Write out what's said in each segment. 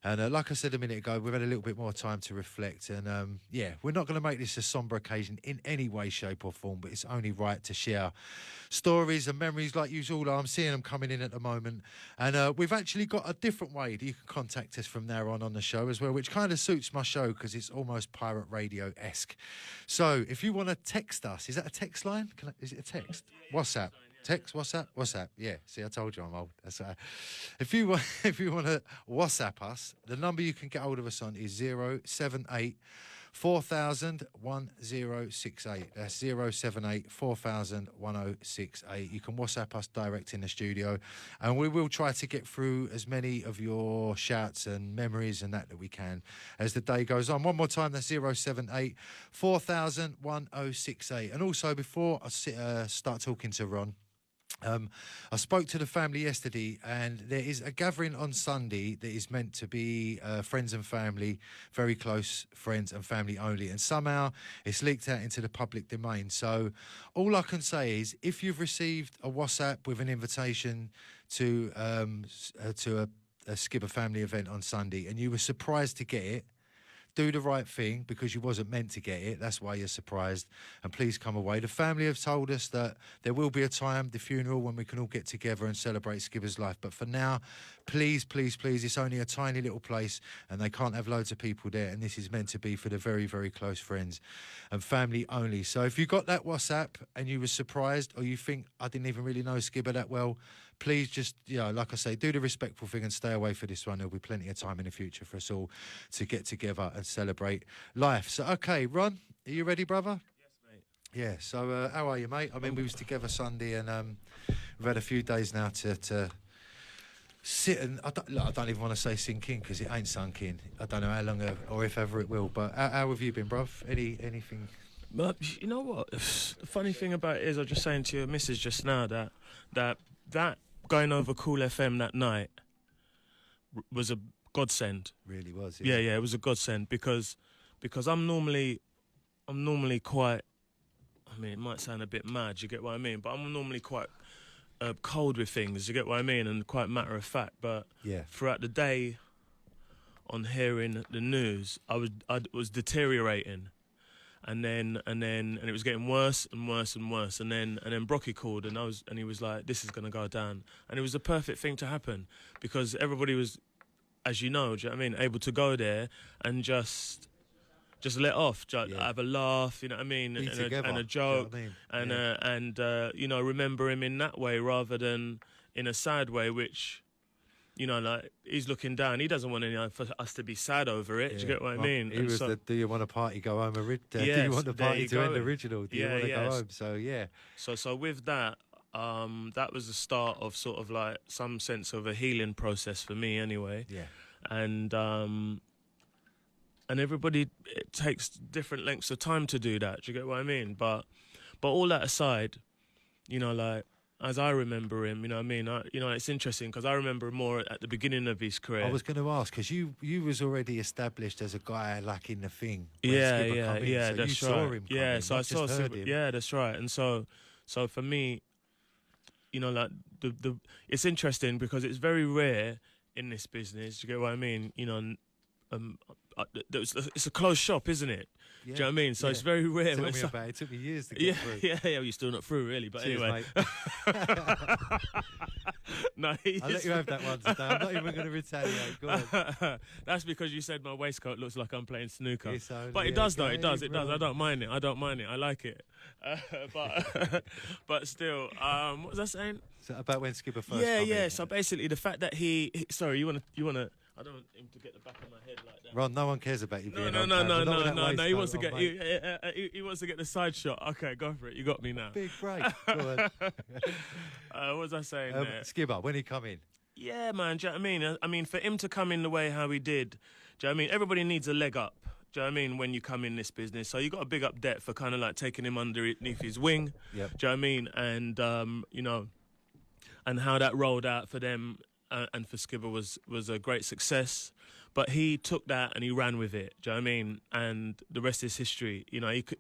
And like I said a minute ago, we've had a little bit more time to reflect. And yeah, we're not going to make this a sombre occasion in any way, shape or form, but it's only right to share stories and memories like usual. I'm seeing them coming in at the moment. And we've actually got a different way that you can contact us from now on the show as well, which kind of suits my show because it's almost pirate radio-esque. So if you want to text us, is that a text line? Is it a text? WhatsApp? Text, WhatsApp. Yeah, see, I told you I'm old. That's if you want to WhatsApp us, the number you can get hold of us on is 078 4000 1068. That's 078 4000 1068. You can WhatsApp us direct in the studio, and we will try to get through as many of your shouts and memories and that we can as the day goes on. One more time, that's 078 4000 1068. And also, before I start talking to Ron, I spoke to the family yesterday, and there is a gathering on Sunday that is meant to be friends and family, very close friends and family only, and somehow it's leaked out into the public domain. So all I can say is, if you've received a WhatsApp with an invitation to a Skipper family event on Sunday and you were surprised to get it, do the right thing, because you wasn't meant to get it. That's why you're surprised. And please come away. The family have told us that there will be a time, the funeral, when we can all get together and celebrate Skipper's life. But for now, please, please, please, it's only a tiny little place and they can't have loads of people there. And this is meant to be for the very, very close friends and family only. So if you got that WhatsApp and you were surprised, or you think, I didn't even really know Skipper that well, please just, like I say, do the respectful thing and stay away for this one. There'll be plenty of time in the future for us all to get together and celebrate life. So, okay, Ron, are you ready, brother? Yes, mate. Yeah, so how are you, mate? I mean, we was together Sunday, and we've had a few days now to sit and, I don't even want to say sink in, because it ain't sunk in. I don't know how long or if ever it will, but how have you been, bruv? Anything? But you know what? The funny thing about it is, I was just saying to your missus just now that going over Cool FM that night was a godsend. Really was. Yeah, it was a godsend because I'm normally quite. I mean, it might sound a bit mad. You get what I mean? But I'm normally quite cold with things. You get what I mean? And quite matter of fact. But yeah, throughout the day, on hearing the news, I was deteriorating. And it was getting worse and worse and worse. And then Brocky called, and he was like, "This is gonna go down." And it was the perfect thing to happen, because everybody was, as you know, do you know what I mean, able to go there and just let off, have a laugh, you know what I mean, and a joke, you know what I mean? And remember him in that way rather than in a sad way, which, like, he's looking down. He doesn't want for us to be sad over it. Yeah. Do you get what I mean? He was do you want a party, go home? Do you want the party to end original? Do you want to go home? So, yeah. So with that, that was the start of sort of like some sense of a healing process for me anyway. Yeah. And everybody, it takes different lengths of time to do that. Do you get what I mean? But all that aside, like, as I remember him, you know what I mean? It's interesting because I remember more at the beginning of his career. I was going to ask, because you was already established as a guy like in the thing. Yeah, so that's you saw him yeah, in, so I saw him. Yeah, that's right. And so for me, like it's interesting because it's very rare in this business. Do you get what I mean? It's a closed shop, isn't it? Yeah. Do you know what I mean? So it's very rare. It took me years to get through. Yeah, you're still not through, really. But cheers, anyway. No, I'll let you have that one today. I'm not even going to retaliate. Go on. That's because you said my waistcoat looks like I'm playing snooker. But it does, though. It does. I don't mind it. I like it. But still, what was I saying? So about when Skipper first came in. So basically, the fact that he sorry, you wanna. I don't want him to get the back of my head like that. Ron, no one cares about you being No. He wants to get he wants to get the side shot. Okay, go for it. You got me now. Big break. Go on. What was I saying there? Skipper, when he come in? Yeah, man. Do you know what I mean? I mean, for him to come in the way how he did, do you know what I mean? Everybody needs a leg up. Do you know what I mean? When you come in this business, so you got a big up debt for kind of like taking him underneath his wing. Yep. Do you know what I mean? And and how that rolled out for them. And for Skibber was a great success, but he took that and he ran with it. Do you know what I mean? And the rest is history.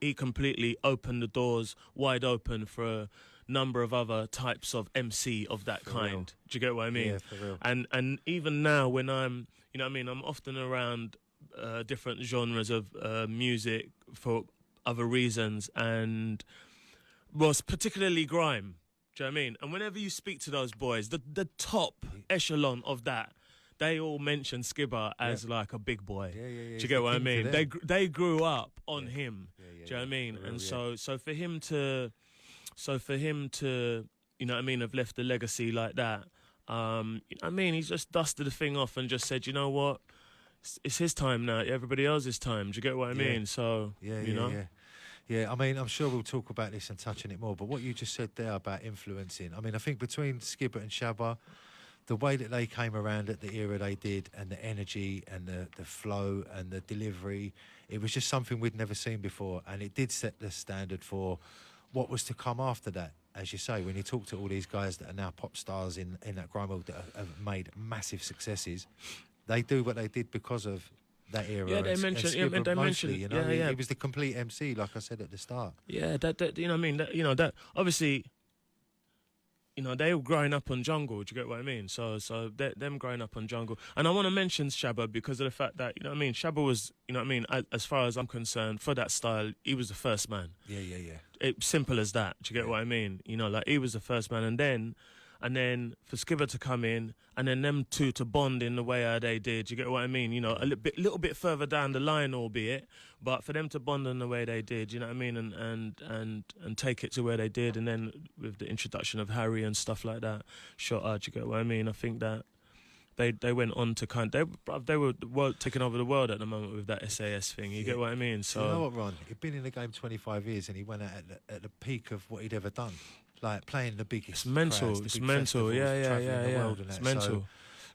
He completely opened the doors wide open for a number of other types of MC of that kind. Real. Do you get what I mean? Yeah, for real. And even now, when I'm you know what I mean, I'm often around different genres of music for other reasons, and was particularly grime. Do you know what I mean? And whenever you speak to those boys, the top echelon of that, they all mention Skibber as like a big boy. Yeah. Do you get what I mean? They grew up on him. Yeah, Do you know what I mean? real, And so for him to, you know what I mean, have left a legacy like that. You know what I mean? He's just dusted the thing off and just said, you know what? It's his time now. Everybody else's time. Do you get what I mean? So, you know. Yeah, I mean, I'm sure we'll talk about this and touch on it more, but what you just said there about influencing, I mean, I think between Skibber and Shabba, the way that they came around at the era they did, and the energy and the flow and the delivery, it was just something we'd never seen before, and it did set the standard for what was to come after that. As you say, when you talk to all these guys that are now pop stars in that grime world that have made massive successes, they do what they did because of that era. Yeah, they mentioned. Yeah, they mentioned. You know, yeah. He was the complete MC, like I said at the start. Yeah, that you know what I mean. That obviously, you know, they were growing up on jungle. Do you get what I mean? So them growing up on jungle, and I want to mention Shabba because of the fact that, you know what I mean, Shabba was, you know what I mean, as far as I'm concerned, for that style, he was the first man. Yeah. Simple as that. Do you get what I mean? You know, like, he was the first man, and then for Skibber to come in, and then them two to bond in the way how they did. You get what I mean? You know, a little bit further down the line, albeit, but for them to bond in the way they did, you know what I mean, and take it to where they did, and then with the introduction of Harry and stuff like that, shot out. You get what I mean? I think that they went on to they were taking over the world at the moment with that SAS thing. You get what I mean? So you know what, Ron? He'd been in the game 25 years, and he went out at the peak of what he'd ever done. Like playing the biggest. It's mental. Crowds, it's mental. Yeah. The world and It's that. mental.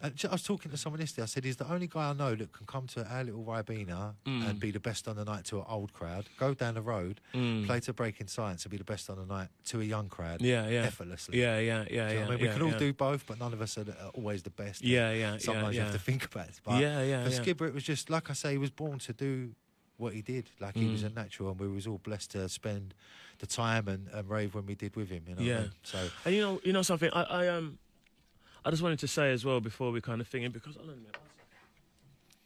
I was talking to someone yesterday. I said, he's the only guy I know that can come to our little Ribena and be the best on the night to an old crowd, go down the road, play to Breaking Science and be the best on the night to a young crowd. Effortlessly. Yeah. I mean, we can all do both, but none of us are always the best. Sometimes you have to think about it. But for Skibber, it was just, like I say, he was born to do what he did. Like, he was a natural, and we was all blessed to spend the time and rave when we did with him. You know what I mean? So, and you know something, I just wanted to say as well before we kind of think it, because hold on a minute.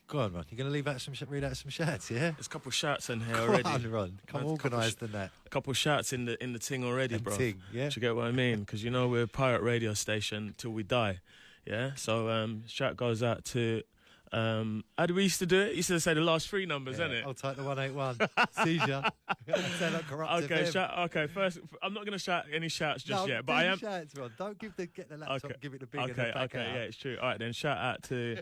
Go on, Ron. You're going to read out some shouts, yeah? There's a couple of shouts in here Come already. on, Ron. Come organised than that. A couple of shouts in the ting already, bro. Ting, yeah. Do you get what I mean? Because, you know, we're a pirate radio station till we die. Yeah? So shout goes out to... how do we used to do it? You used to say the last three numbers, innit? I'll take the 181. Seizure. Sound like corrupt FM. Okay, first, I'm not going to shout any shouts just yet, but I am... Shouts, Ron. Don't get the laptop, give it the big Okay, yeah, it's true. All right, then shout out to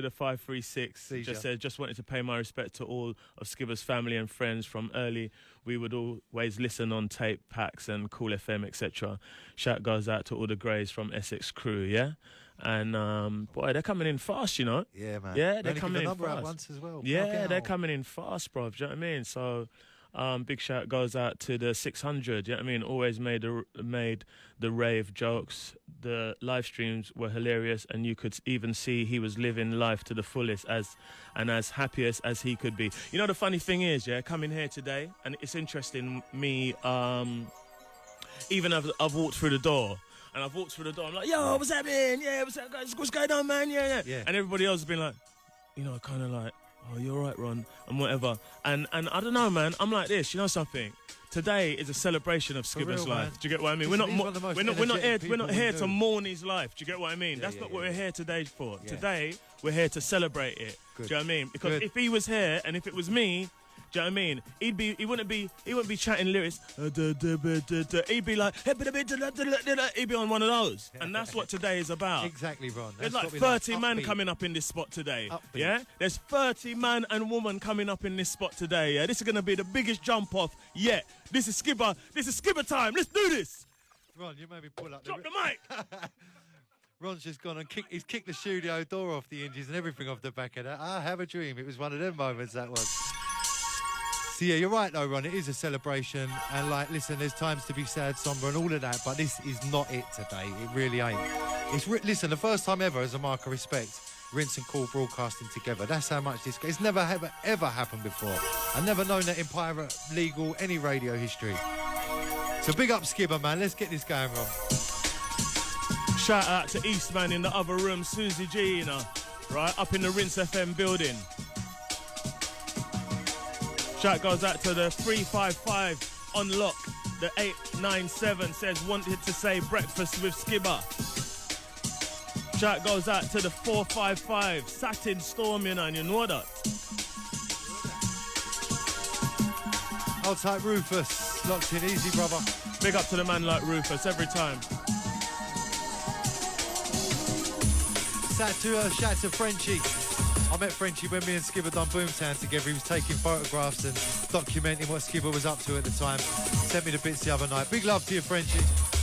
the 536. Just wanted to pay my respect to all of Skibber's family and friends from early. We would always listen on tape, packs and Cool FM, etc. Shout goes out to all the Greys from Essex crew, yeah? And boy, they're coming in fast, you know. Yeah, man. Yeah, they're coming in fast. At once as well. Yeah, they're coming in fast, bro. Do you know what I mean? So, big shout goes out to the 600. You know what I mean? Always made the rave jokes. The live streams were hilarious, and you could even see he was living life to the fullest as happiest as he could be. You know, the funny thing is, yeah, coming here today, and it's interesting. Me, even I've walked through the door. And I've walked through the door, I'm like, yo, what's happening? Yeah, what's going on, man? Yeah. And everybody else has been like, you know, kind of like, oh, you're right, Ron, and whatever. And I don't know, man, I'm like this, you know something? Today is a celebration of Skibber's life. Man. Do you get what I mean? We're not here to mourn his life. Do you get what I mean? That's not what we're here today for. Yeah. Today, we're here to celebrate it. Good. Do you know what I mean? Because if he was here and if it was me, do you know what I mean? He wouldn't be chatting lyrics. He'd be like, he'd be on one of those. And that's what today is about. Exactly, Ron. There's like 30 man coming up in this spot today. Upbeat. Yeah? There's 30 man and woman coming up in this spot today. Yeah? This is going to be the biggest jump off yet. This is Skibber. This is Skibber time. Let's do this. Ron, you made me pull up. Drop the mic. Ron's just gone and he's kicked the studio door off the hinges and everything off the back of that. I have a dream. It was one of them moments, that was. So yeah, you're right though, Ron. It is a celebration, and like, listen, there's times to be sad, somber, and all of that, but this is not it today. It really ain't. Listen, the first time ever, as a mark of respect, Rinse and Cool broadcasting together. That's how much this. It's never ever happened before. I've never known that in pirate, legal, any radio history. So big up Skibber, man. Let's get this going, Ron. Shout out to Eastman in the other room, Susie G, you know. right, up in the Rinse FM building. Shout goes out to the 355 on lock. The 897 says, wanted to say breakfast with Skibba. Shout goes out to the 455 Satin Storm, you know, and you know that. Hold tight, Rufus. Locked in, easy, brother. Big up to the man like Rufus every time. Shout to Frenchie. I met Frenchie when me and Skibba done Boomtown together. He was taking photographs and documenting what Skibba was up to at the time. Sent me the bits the other night. Big love to you, Frenchie.